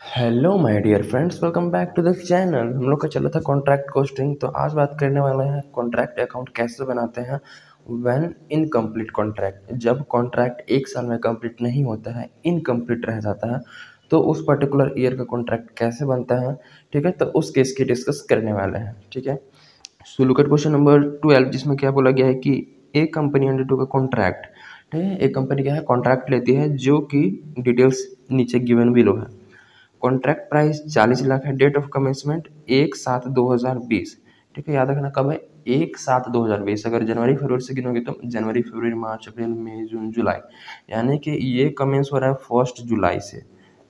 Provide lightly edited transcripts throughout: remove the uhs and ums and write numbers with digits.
Hello my dear friends, welcome back to the channel. हम लोग का चला था कॉन्ट्रैक्ट कोस्टिंग। तो आज बात करने वाले हैं कॉन्ट्रैक्ट अकाउंट कैसे बनाते हैं व्हेन इनकम्प्लीट कॉन्ट्रैक्ट। जब कॉन्ट्रैक्ट एक साल में कंप्लीट नहीं होता है, इनकम्प्लीट रह जाता है, तो उस पर्टिकुलर ईयर का कॉन्ट्रैक्ट कैसे बनता है। ठीक है, तो उस केस की डिस्कस करने वाले हैं। ठीक है, so look at question number 12, जिसमें क्या बोला गया है कि एक कंपनी अंडर टू का कॉन्ट्रैक्ट। ठीक है, एक कंपनी क्या है, कॉन्ट्रैक्ट लेती है, जो कि डिटेल्स नीचे गिवन बिलो है। कॉन्ट्रैक्ट प्राइस 40 लाख है। Date of commencement 1/7/2020। ठीक है, याद रखना कब है, 1/7/2020। अगर जनवरी फरवरी से गिनोगे तो जनवरी फरवरी मार्च अप्रैल मई जून जुलाई, यानी कि ये कमेंस हो रहा है 1 जुलाई से।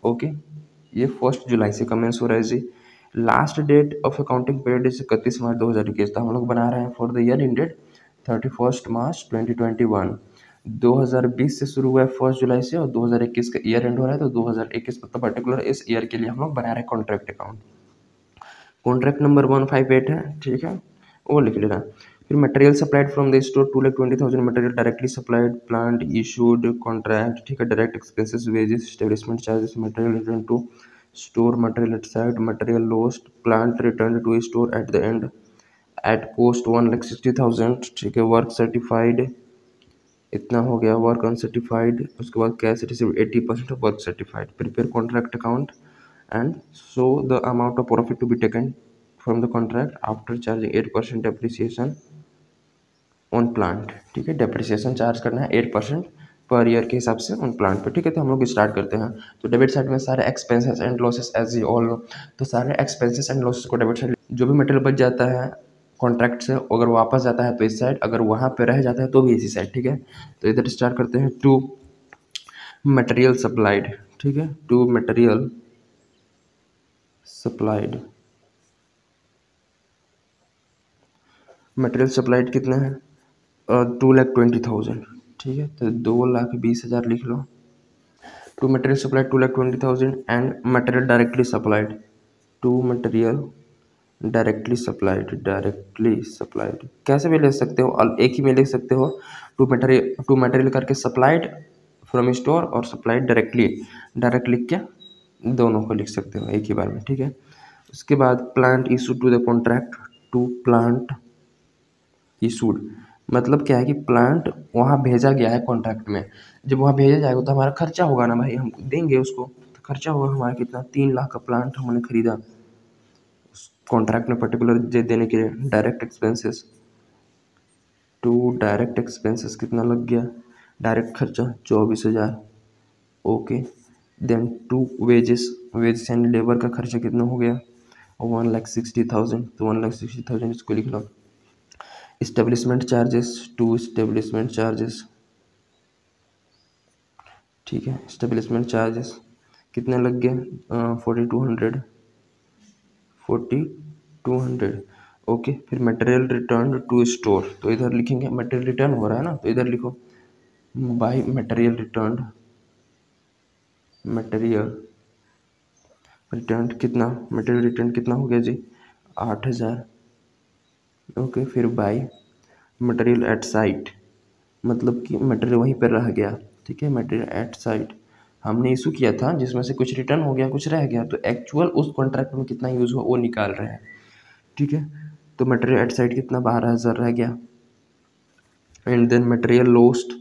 ओके, ये 1 जुलाई से कमेंस हो रहा है जी। Last date of accounting period is 31 March 2021। तो हम लोग बना रहे हैं for the year ended 31 March 2021। 2020 से शुरू हुआ है 1 जुलाई से, और 2021 का ईयर एंड हो रहा है, तो 2021 मतलब पर्टिकुलर इस ईयर के लिए हम लोग बना रहे हैं कॉन्ट्रैक्ट अकाउंट। कॉन्ट्रैक्ट नंबर 158 है। ठीक है, वो लिख लेना। फिर material supplied from the store 2,20,000 material directly supplied, plant issued contract. ठीक है, direct expenses, wages, establishment charges, material return to store, material at site, material lost, plant return to store at the end at cost 1,60,000। ठीक है, work certified इतना हो गया, work uncertified. उसके बाद cash receive 80% of work certified. Prepare contract account and show the amount of profit to be taken from the contract after charging 8% depreciation on plant. ठीक है, depreciation charge करना है 8% per year के हिसाब से on plant पे। ठीक है, तो हम लोग स्टार्ट करते हैं। तो डेबिट साइड में सारे expenses and losses as you all know. तो सारे एक्सपेंसेस एंड लॉसेस को डेबिट साइड, जो भी मटेरियल बच जाता है कॉन्ट्रैक्ट से, अगर वापस जाता है तो इस साइड, अगर वहाँ पे रह जाता है तो भी इसी साइड। ठीक है, तो इधर स्टार्ट करते हैं। To material supplied. ठीक है, to material supplied. Material supplied कितना है, 2,20,000। ठीक है, तो 2,20,000 लिख लो। To material supplied 2,20,000 and material directly supplied, to material directly supplied कैसे भी ले सकते हो, एक ही में लिख सकते हो। टू मटेरियल करके सप्लाइड फ्रॉम स्टोर और सप्लाइड डायरेक्टली, डायरेक्ट लिख के दोनों को लिख सकते हो एक ही बार में। ठीक है, उसके बाद plant issue to the contract, to plant issued, मतलब क्या है कि प्लांट वहाँ भेजा गया है कॉन्ट्रैक्ट में। जब वहाँ भेजा जाएगा तो हमारा खर्चा होगा ना भाई, हम देंगे उसको, तो खर्चा होगा हमारा कितना, 3 लाख का प्लांट हमने खरीदा कॉन्ट्रैक्ट में पर्टिकुलर देने के लिए। Direct expenses, to direct expenses कितना लग गया, डायरेक्ट खर्चा 24,000। Okay, then to wages, wages and labour का खर्चा कितना हो गया, 1,60,000। तो 1,60,000 इसको लिख लो। Establishment charges, to establishment charges. ठीक है, इस्टेब्लिशमेंट चार्जेस कितने लग गए, 4,200। ओके, फिर मटेरियल रिटर्न टू स्टोर, तो इधर लिखेंगे मटेरियल रिटर्न हो रहा है ना, तो इधर लिखो by material return, material return कितना, मटेरियल रिटर्न कितना हो गया जी, 8,000। ओके, फिर बाई मटेरियल एट साइट, मतलब कि मटेरियल वहीं पर रह गया। ठीक है, मटेरियल एट साइट हमने इशू किया था, जिसमें से कुछ रिटर्न हो गया, कुछ रह गया, तो एक्चुअल उस कॉन्ट्रैक्ट में कितना यूज़ हुआ वो निकाल रहे हैं। ठीक है, तो मटेरियल एट साइड कितना, 12,000 रह गया। एंड देन मटेरियल लॉस्ट,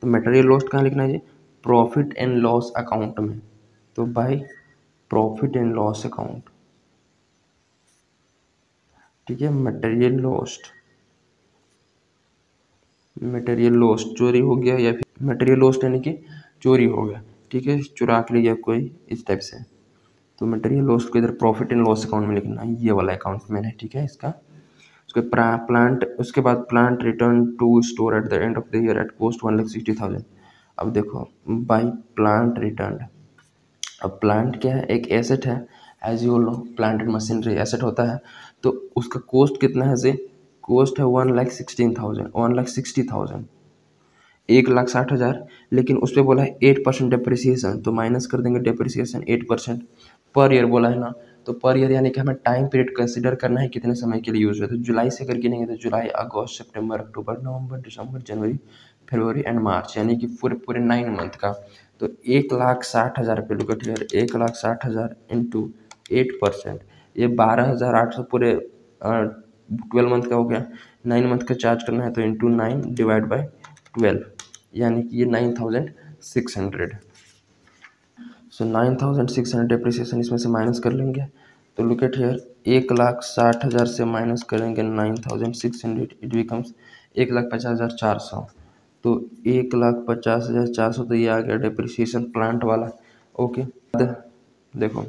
तो मटेरियल लॉस्ट कहाँ लिखना है जी, प्रॉफिट एंड लॉस अकाउंट में। तो by profit and loss account. ठीक है, मटेरियल लॉस्ट, मटेरियल लॉस्ट चोरी हो गया, या फिर मटेरियल लॉस्ट यानी कि चोरी हो गया। ठीक है, चुरा के ले गया कोई, इस टाइप से। तो मटेरियल लॉस्ट को इधर प्रॉफिट एंड लॉस अकाउंट में लिखना है, ये वाला अकाउंट मैंने। ठीक है, इसका उसके प्लांट, उसके बाद plant return to store at the end of the year at cost 1,60,000। अब देखो बाई प्लांट रिटर्न। अब प्लांट क्या है, एक एसेट है, as you know plant and machinery asset होता है। तो उसका कॉस्ट कितना है जी, कॉस्ट है 1,16,000, 1,60,000, 1,60,000। लेकिन उस पर बोला है 8% डिप्रिसिएशन, तो माइनस कर देंगे डिप्रिसिएशन 8%। पर ईयर बोला है ना, तो पर ईयर यानी कि हमें टाइम पीरियड कंसिडर करना है कितने समय के लिए यूज़ हुआ। तो जुलाई से अगर गिनेंगे तो जुलाई, अगस्त, सितंबर, अक्टूबर, नवंबर, दिसंबर, जनवरी, फरवरी एंड मार्च, यानी कि पूरे पूरे 9 मंथ का। तो 1,60,000 रुपये, लुक एट हियर, 1,60,000 इंटू 8%, ये 12,800 पूरे 12 मंथ का हो गया। 9 मंथ का चार्ज करना है तो इंटू 9 डिवाइड बाई 12, यानी कि ये 9,600। सो 9,600 डिप्रिसिएशन इसमें से माइनस कर लेंगे। तो लुक एट हियर, 1,60,000 से माइनस करेंगे 9,600, इट बिकम्स 1,50,400। तो 1,50,400, तो ये आ गया डिप्रिसिएशन प्लांट वाला। ओके, देखो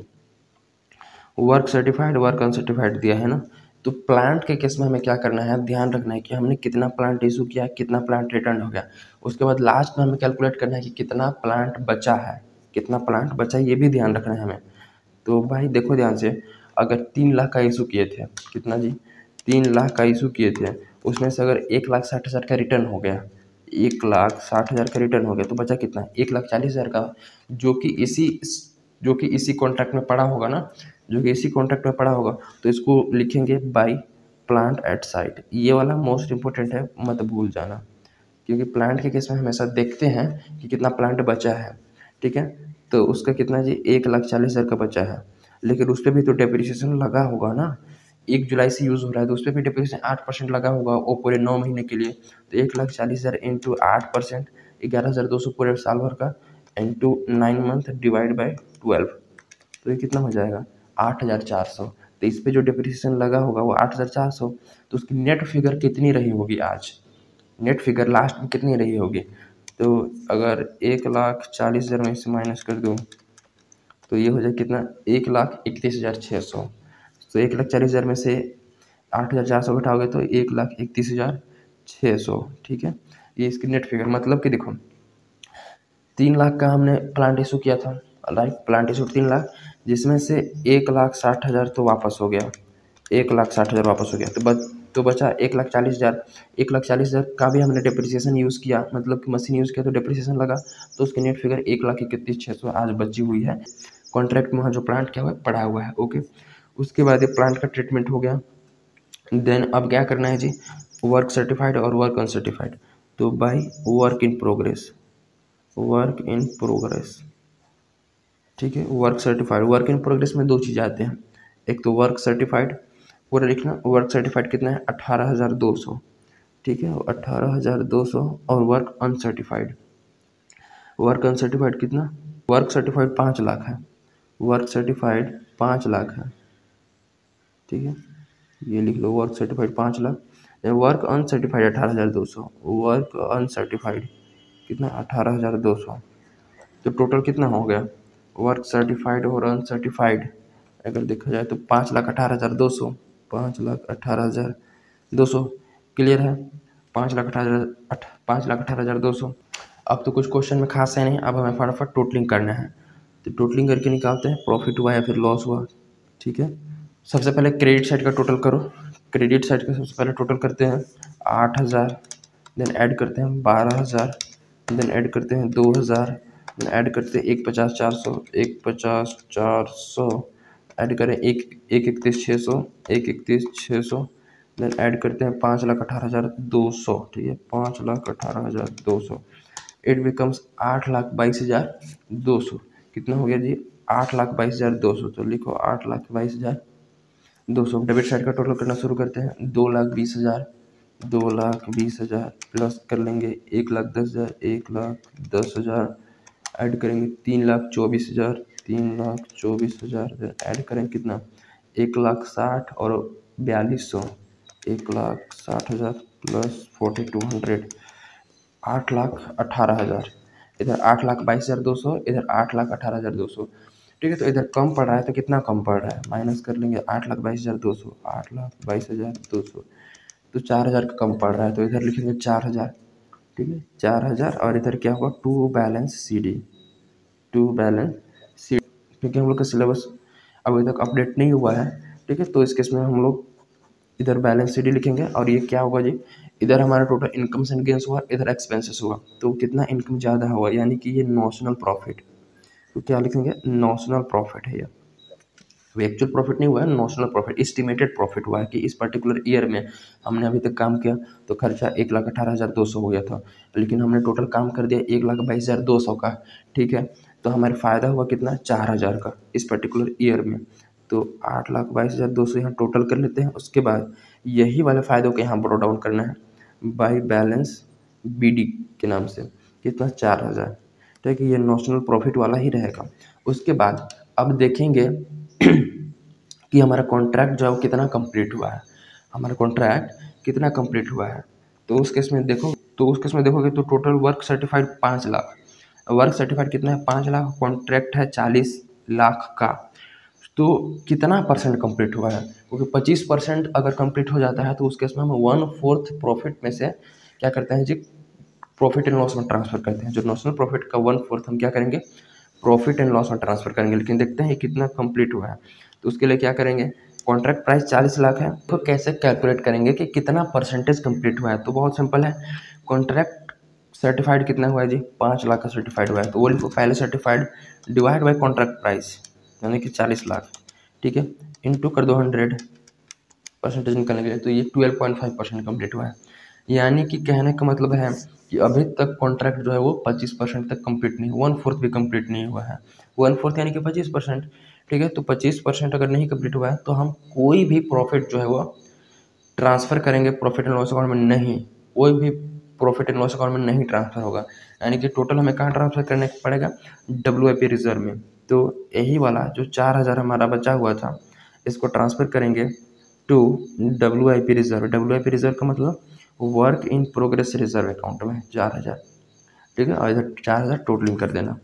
वर्क सर्टिफाइड, वर्क अनसर्टिफाइड दिया है ना। तो प्लांट के केस में हमें क्या करना है, ध्यान रखना है कि हमने कितना प्लांट इशू किया, कितना प्लांट रिटर्न हो गया। उसके बाद लास्ट में हमें कैलकुलेट करना है कि कितना प्लांट बचा है, कितना प्लांट बचा है, ये भी ध्यान रखना है हमें। तो भाई देखो ध्यान से, अगर 3 लाख का इशू किए थे, कितना जी, 3 लाख का इशू किए थे, उसमें से अगर 1,60,000 का रिटर्न हो गया, 1,60,000 का रिटर्न हो गया, तो बचा कितना, 1,40,000 का, जो कि इसी कॉन्ट्रैक्ट में पड़ा होगा ना, जो कि इसी कॉन्ट्रैक्ट में पड़ा होगा। तो इसको लिखेंगे बाई प्लांट एट साइट, ये वाला मोस्ट इंपॉर्टेंट है, मत भूल जाना, क्योंकि प्लांट के केस में हमेशा देखते हैं कि कितना प्लांट बचा है, ठीक है। तो उसका कितना जी, 1,40,000 का बचा है, लेकिन उस पर भी तो डेप्रिसिएशन लगा होगा ना, 1 जुलाई से यूज़ हो रहा है, तो उस पर भी डेप्रिसिएशन 8% लगा होगा वो पूरे 9 महीने के लिए। तो 1,40,000 इंटू 8%, 11,200 पूरे साल भर का, इंटू 9 मंथ डिवाइड बाई 12, तो ये कितना हो जाएगा, 8,400। तो इस पे जो डिप्रिसिएशन लगा होगा वो 8,400। तो उसकी नेट फिगर कितनी रही होगी आज, नेट फिगर लास्ट में कितनी रही होगी। तो अगर 1,40,000 में इसे माइनस कर दूँ तो ये हो जाए कितना, 1,31,600। तो 1,40,000 में से 8,400 घटाओगे तो 1,31,600, ठीक है। ये इसकी नेट फिगर, मतलब कि देखो 3 लाख का हमने प्लांट इशू किया था, राइट, प्लांट इशू 3 लाख, जिसमें से 1,60,000 तो वापस हो गया, 1,60,000 वापस हो गया, तो बचा 1,40,000। 1,40,000 का भी हमने डिप्रिसिएशन यूज़ किया, मतलब कि मशीन यूज़ किया तो डिप्रिसिएशन लगा, तो उसकी नेट फिगर 1,31,600 आज बची हुई है। कॉन्ट्रैक्ट में वहाँ जो प्लांट क्या हुआ है, पड़ा हुआ है। ओके, उसके बाद ये प्लांट का ट्रीटमेंट हो गया। देन अब क्या करना है जी, वर्क सर्टिफाइड और वर्क अनसर्टिफाइड। तो by work in progress, work in progress, ठीक है। Work certified, work in progress में 2 चीज़ आते हैं, एक तो वर्क सर्टिफाइड, पूरा लिखना, वर्क सर्टिफाइड कितना है, 18,200, ठीक है, 18,200, और वर्क अनसर्टिफाइड, वर्क अनसर्टिफाइड कितना, वर्क सर्टिफाइड 5 लाख है, वर्क सर्टिफाइड 5 लाख है, ठीक है, ये लिख लो, work certified 5 lakh, work uncertified 18,200, work uncertified कितना, 18,200। तो टोटल कितना हो गया, वर्क सर्टिफाइड और अनसर्टिफाइड अगर देखा जाए तो 5,18,200, 5,18,200, क्लियर है, 5,18,200। अब तो कुछ क्वेश्चन में खास है नहीं, अब हमें फटाफट टोटलिंग करना है। तो टोटलिंग करके निकालते हैं, प्रॉफिट हुआ या फिर लॉस हुआ, ठीक है। सबसे पहले क्रेडिट साइड का टोटल करो, क्रेडिट साइड का सबसे पहले टोटल करते हैं 8,000, देन ऐड करते हैं 12,000, देन ऐड करते हैं 2,000, देन ऐड करते हैं 1,50,400, 1,50,400, ऐड करें 1,31,600, 1,31,600, देन ऐड करते हैं 5,18,200, ठीक है, 5,18,200, इट बिकम्स 8,22,200। कितना हो गया जी, 8,22,200। तो लिखो 8,22,200। डेबिट साइड का टोटल करना शुरू करते हैं, 2,20,000, 2,20,000 प्लस कर लेंगे 1,10,000, 1,10,000, ऐड करेंगे 3,24,000, 3,24,000, ऐड करेंगे कितना, 1,60,000 और 4,200, 1,60,000 प्लस 4,200, 8,18,000, इधर 8,22,200, इधर 8,18,200, ठीक है। तो इधर कम पड़ रहा है, तो कितना कम पड़ रहा है, माइनस कर लेंगे 8,22,200, 8,22,200, तो 4,000 का कम पड़ रहा है, तो इधर लिखेंगे 4,000, ठीक है, 4,000, और इधर क्या होगा, to balance C D, to balance C, क्योंकि हम लोग का सिलेबस अभी तक अपडेट नहीं हुआ है, ठीक है। तो इस केस में हम लोग इधर बैलेंस शीट लिखेंगे, और ये क्या होगा जी, इधर हमारा टोटल इनकम्स एंड गेंस हुआ, इधर एक्सपेंसेस हुआ, तो कितना इनकम ज़्यादा हुआ, यानी कि ये नॉशनल प्रॉफिट, तो क्या लिखेंगे, नॉशनल प्रॉफिट है ये, वो एक्चुअल प्रॉफिट नहीं हुआ है, नॉशनल प्रॉफिट, एस्टिमेटेड प्रॉफिट हुआ है कि इस पर्टिकुलर ईयर में हमने अभी तक काम किया तो खर्चा 1,18,200 हो गया था, लेकिन हमने टोटल काम कर दिया 1,22,200 का। ठीक है, तो हमारा फ़ायदा हुआ कितना, 4,000 का इस पर्टिकुलर ईयर में। तो 8,22,200 यहाँ टोटल कर लेते हैं। उसके बाद यही वाले फ़ायदों को यहाँ ब्रो डाउन करना है बाई बैलेंस BD के नाम से, कितना, 4,000। ठीक है, ये नॉशनल प्रॉफिट वाला ही रहेगा। उसके बाद अब देखेंगे कि हमारा कॉन्ट्रैक्ट जो है वो कितना कंप्लीट हुआ है, हमारा कॉन्ट्रैक्ट कितना कंप्लीट हुआ है। तो उस केस में देखोगे तो total work certified 5,00,000, work certified कितना है, 5,00,000, कॉन्ट्रैक्ट है 40,00,000 का। तो कितना परसेंट कंप्लीट हुआ है, क्योंकि 25% अगर कंप्लीट हो जाता है तो उस केस में हम 1/4 प्रॉफिट में से क्या करते हैं जी, प्रॉफिट एंड लॉस में ट्रांसफर करते हैं। जो नॉशनल प्रॉफिट का 1/4 हम क्या करेंगे, प्रॉफिट एंड लॉस में ट्रांसफर करेंगे। लेकिन देखते हैं कितना कंप्लीट हुआ है, तो उसके लिए क्या करेंगे, कॉन्ट्रैक्ट प्राइस 40,00,000 है, तो कैसे कैलकुलेट करेंगे कि कितना परसेंटेज कंप्लीट हुआ है। तो बहुत सिंपल है, कॉन्ट्रैक्ट सर्टिफाइड कितना हुआ है जी, 5,00,000 का सर्टिफाइड हुआ है, तो वो लिखो पहले certified divide by contract price यानी कि 40,00,000। ठीक है, इंटू कर दो 100 परसेंटेज निकलने के लिए, तो ये 12.5% कंप्लीट हुआ है। यानी कि कहने का मतलब है कि अभी तक कॉन्ट्रैक्ट जो है वो 25% तक कंप्लीट नहीं, 1/4 भी कंप्लीट नहीं हुआ है। 1/4 यानी कि 25%। ठीक है, तो 25% अगर नहीं कंप्लीट हुआ है तो हम कोई भी प्रॉफिट जो है वो ट्रांसफ़र करेंगे प्रॉफिट एंड लॉस अकाउंट में नहीं, कोई भी प्रॉफिट एंड लॉस अकाउंट में नहीं ट्रांसफ़र होगा। यानी कि टोटल हमें कहाँ ट्रांसफ़र करने पड़ेगा, WIP रिजर्व में। तो यही वाला जो 4,000 हमारा बचा हुआ था, इसको ट्रांसफ़र करेंगे to WIP reserve. WIP reserve का मतलब work in progress reserve account में 4,000। ठीक है, और इधर 4,000 टोटलिंग कर देना।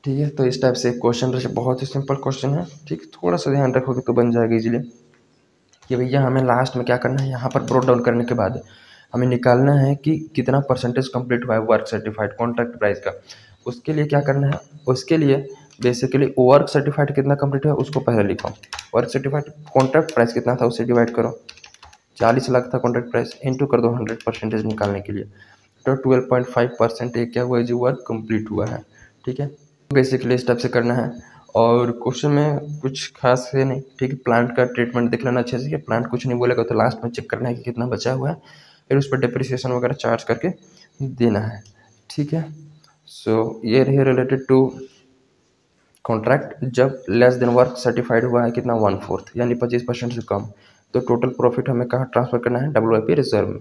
ठीक है, तो इस टाइप से क्वेश्चन रहे, बहुत ही सिंपल क्वेश्चन है। ठीक है, थोड़ा सा ध्यान रखोगे तो बन जाएगा इजीली। कि भैया हमें लास्ट में क्या करना है, यहाँ पर ब्रोट डाउन करने के बाद हमें निकालना है कि कितना परसेंटेज कंप्लीट हुआ है वर्क सर्टिफाइड कॉन्ट्रैक्ट प्राइस का। उसके लिए क्या करना है, उसके लिए बेसिकली वर्क सर्टिफाइड कितना कंप्लीट हुआ उसको पहले लिखो, वर्क सर्टिफाइड कॉन्ट्रैक्ट प्राइस कितना था उसे डिवाइड करो, 40,00,000 था कॉन्ट्रैक्ट प्राइस, इंटू कर दो 100 परसेंटेज निकालने के लिए, तो 12.5% क्या हुआ है जो वर्क कंप्लीट हुआ है। ठीक है, बेसिकली इस टाइप से करना है। और क्वेश्चन में कुछ खास है नहीं। ठीक है, प्लांट का ट्रीटमेंट देख लेना अच्छे से, प्लांट कुछ नहीं बोलेगा तो लास्ट में चेक करना है कि कितना बचा हुआ है, फिर उस पर डिप्रिसिएशन वगैरह चार्ज करके देना है। ठीक है, सो ये रही रिलेटेड टू कॉन्ट्रैक्ट जब लेस देन वर्क सर्टिफाइड हुआ है कितना, 1/4 यानी 25% से कम। तो टोटल प्रॉफिट हमें कहाँ ट्रांसफर करना है, WIP रिजर्व में।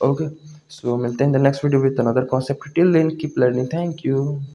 ओके, सो मिलते हैं in the next video with another concept. Till then keep learning, thank you.